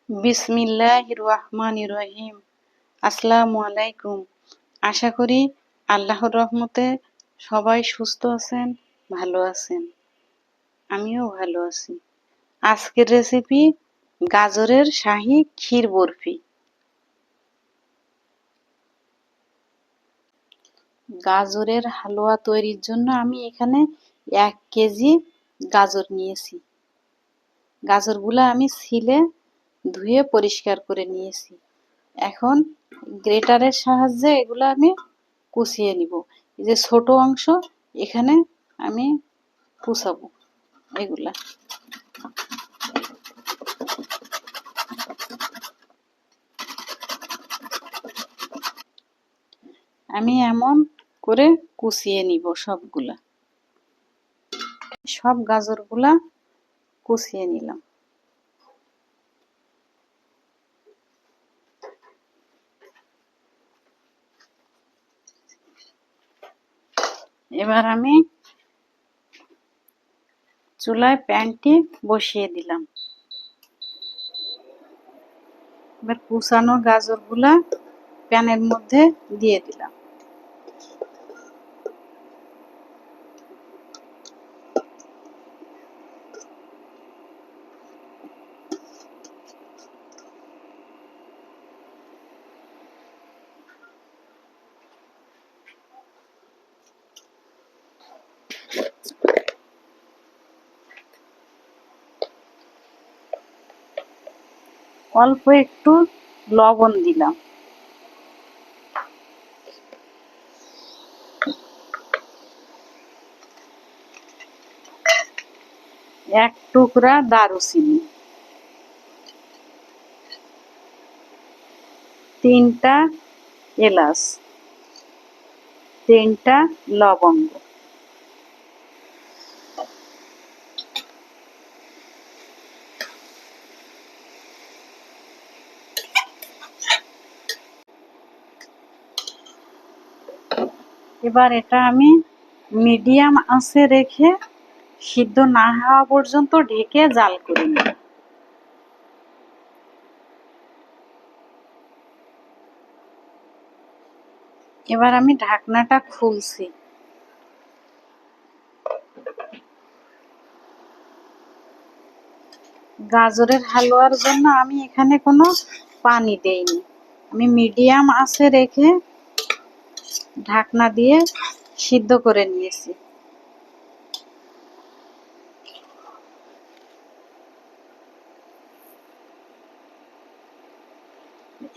বিসমিল্লাহির রহমানির রহিম। আসসালামু আলাইকুম। আশা করি আল্লাহর রহমতে সবাই সুস্থ আছেন, ভালো আছেন। আমিও ভালো আছি। আজকের রেসিপি গাজরের শাহী ক্ষীর বরফি। গাজরের হালুয়া তৈরির জন্য আমি এখানে 1 কেজি গাজর নিয়েছি। গাজরগুলো আমি ছিলে ধুয়ে পরিষ্কার করে নিয়েছি। এখন গ্রেটারের সাহায্যে এগুলো আমি কুচিয়ে নিব। এই যে ছোট অংশ এখানে আমি কুচাবো এগুলা। আমি এমন করে কুচিয়ে নিব সবগুলা। সব গাজরগুলা কুচিয়ে নিলাম। এবার আমি চুলায় প্যানটি বসিয়ে দিলাম। এবার কুচানো গাজরগুলা প্যানের মধ্যে দিয়ে দিলাম। অল্প একটু লবণ দিলাম। এক টুকরা দারুচিনি, 3টা এলাচ, 3টা লবঙ্গ। এবার এটা আমি মিডিয়াম আঁচে রেখে সিদ্ধ না হওয়া পর্যন্ত ঢেকে জাল করে নিই। এবার আমি ঢাকনাটা খুলছি। গাজরের হালুয়ার জন্য আমি এখানে কোনো পানি দেইনি। আমি মিডিয়াম আঁচে রেখে ঢাকনা দিয়ে সিদ্ধ করে নিয়েছি।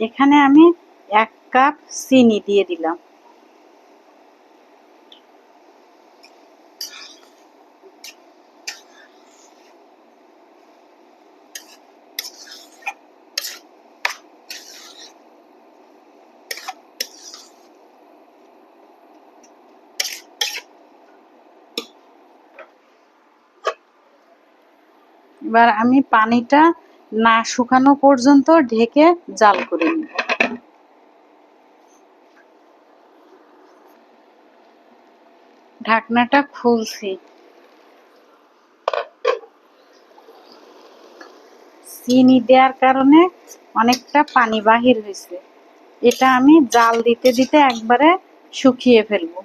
এখানে আমি 1 কাপ চিনি দিয়ে দিলাম। এবার আমি পানিটা না শুকানো পর্যন্ত ঢেকে জাল করে নিব। ঢাকনাটা খুলছি। চিনি দেওয়ার কারণে অনেকটা পানি বাহির হয়েছে। এটা আমি জাল দিতে দিতে একবারে শুকিয়ে ফেলবো।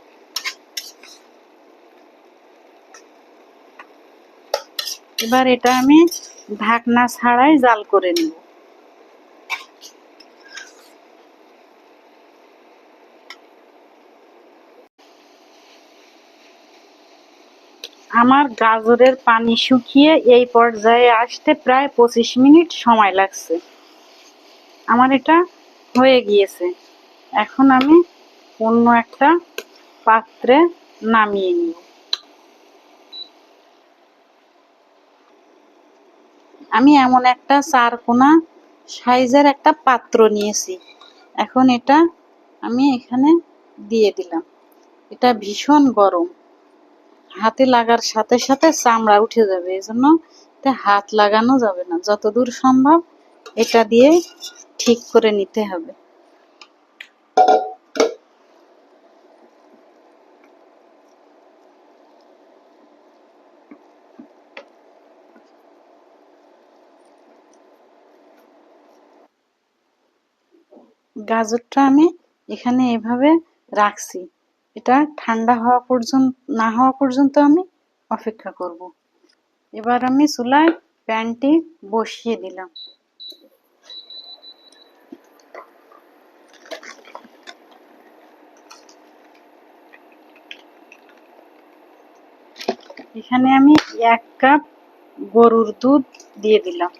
এবার এটা আমি ঢাকনা ছাড়াই জাল করে নিব। আমার গাজরের পানি শুকিয়ে এই পর্যায়ে আসতে প্রায় 25 মিনিট সময় লাগছে। আমার এটা হয়ে গিয়েছে। এখন আমি অন্য একটা পাত্রে নামিয়ে নিব। আমি এমন একটা 4 কোনা সাইজের একটা পাত্র নিয়েছি। এখন এটা আমি এখানে দিয়ে দিলাম। এটা ভীষণ গরম, হাতে লাগার সাথে সাথে চামড়া উঠে যাবে, এজন্য হাত লাগানো যাবে না। যতদূর সম্ভব এটা দিয়ে ঠিক করে নিতে হবে। গাজরটা আমি এখানে এভাবে রাখছি, এটা ঠান্ডা হওয়া পর্যন্ত না হওয়া পর্যন্ত আমি অপেক্ষা করব। এবার আমি চুলায় প্যানটি বসিয়ে দিলাম। এখানে আমি 1 কাপ গরুর দুধ দিয়ে দিলাম।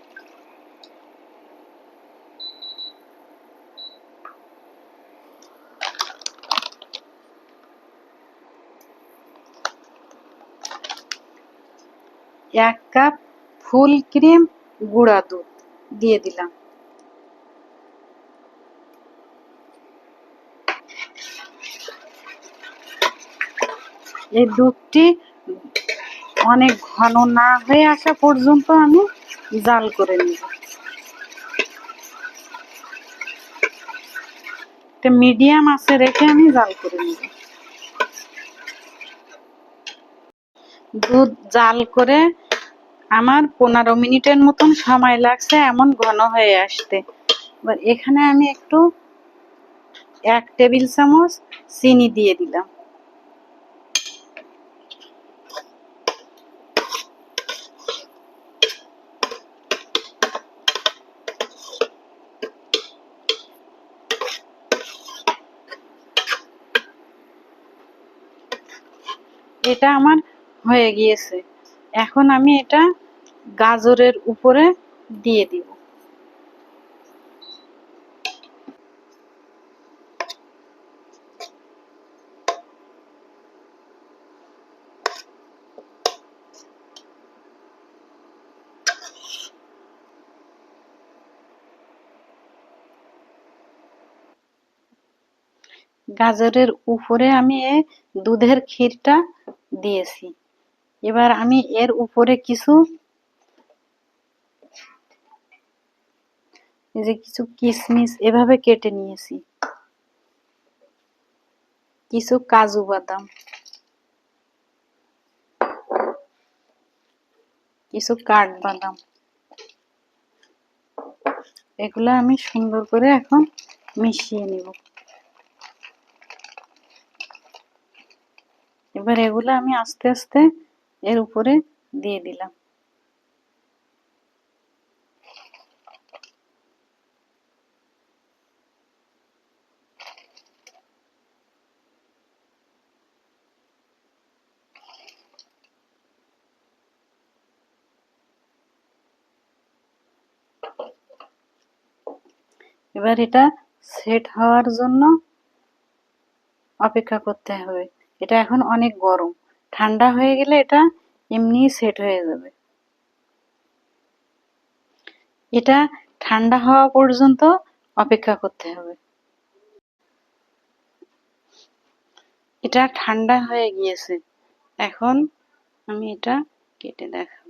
এক কাপ ফুল ক্রিম গুঁড়া দুধ দিয়ে দিলাম। এই দুধটি অনেক ঘন না হয়ে আসা পর্যন্ত আমি জাল করে নিব। এটা মিডিয়াম আঁচে রেখে আমি জাল করে নিব। দুধ জাল করে আমার 15 মিনিটের মতন সময় লাগছে এমন ঘন হয়ে আসতে। এবার এখানে আমি একটু 1 টেবিল চামচ চিনি দিয়ে দিলাম। এটা আমার হয়ে গিয়েছে। এখন আমি এটা গাজরের উপরে দিয়ে দিব। গাজরের উপরে আমি দুধের ক্ষীরটা দিয়েছি। এবার আমি এর উপরে কিছু কিশমিশ এভাবে কেটে নিয়েছি, কিছু কাজু বাদাম, কিছু কাঠবাদাম, এগুলো আমি সুন্দর করে এখন মিশিয়ে নিব। এবার এগুলো আমি আস্তে আস্তে এর উপরে দিয়ে দিলাম। এবার এটা সেট হওয়ার জন্য অপেক্ষা করতে হবে। এটা এখন অনেক গরম, ঠান্ডা হয়ে গেলে এটা এমনি সেট হয়ে যাবে। এটা ঠান্ডা হওয়া পর্যন্ত অপেক্ষা করতে হবে। এটা ঠান্ডা হয়ে গিয়েছে, এখন আমি এটা কেটে দেখাবো।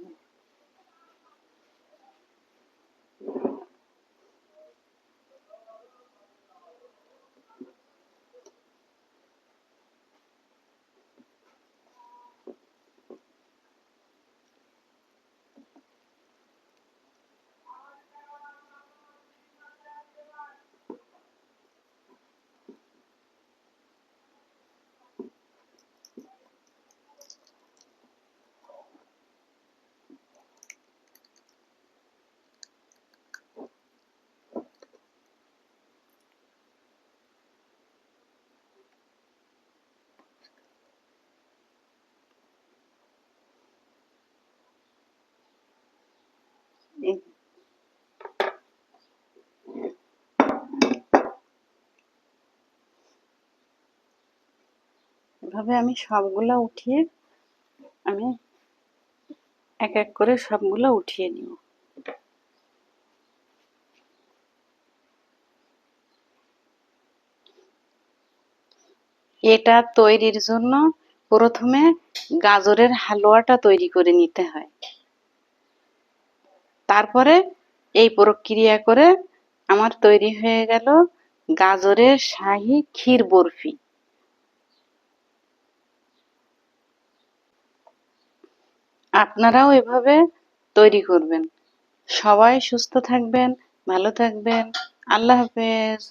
এভাবে আমি সবগুলা উঠিয়ে আমি এক এক করে সবগুলো উঠিয়ে নিব। এটা তৈরির জন্য প্রথমে গাজরের হালুয়াটা তৈরি করে নিতে হয়, তারপরে এই প্রক্রিয়া করে আমার তৈরি হয়ে গেল গাজরের শাহী ক্ষীর বরফি। আপনারাও এভাবে তৈরি করবেন। সবাই সুস্থ থাকবেন, ভালো থাকবেন। আল্লাহ হাফেজ।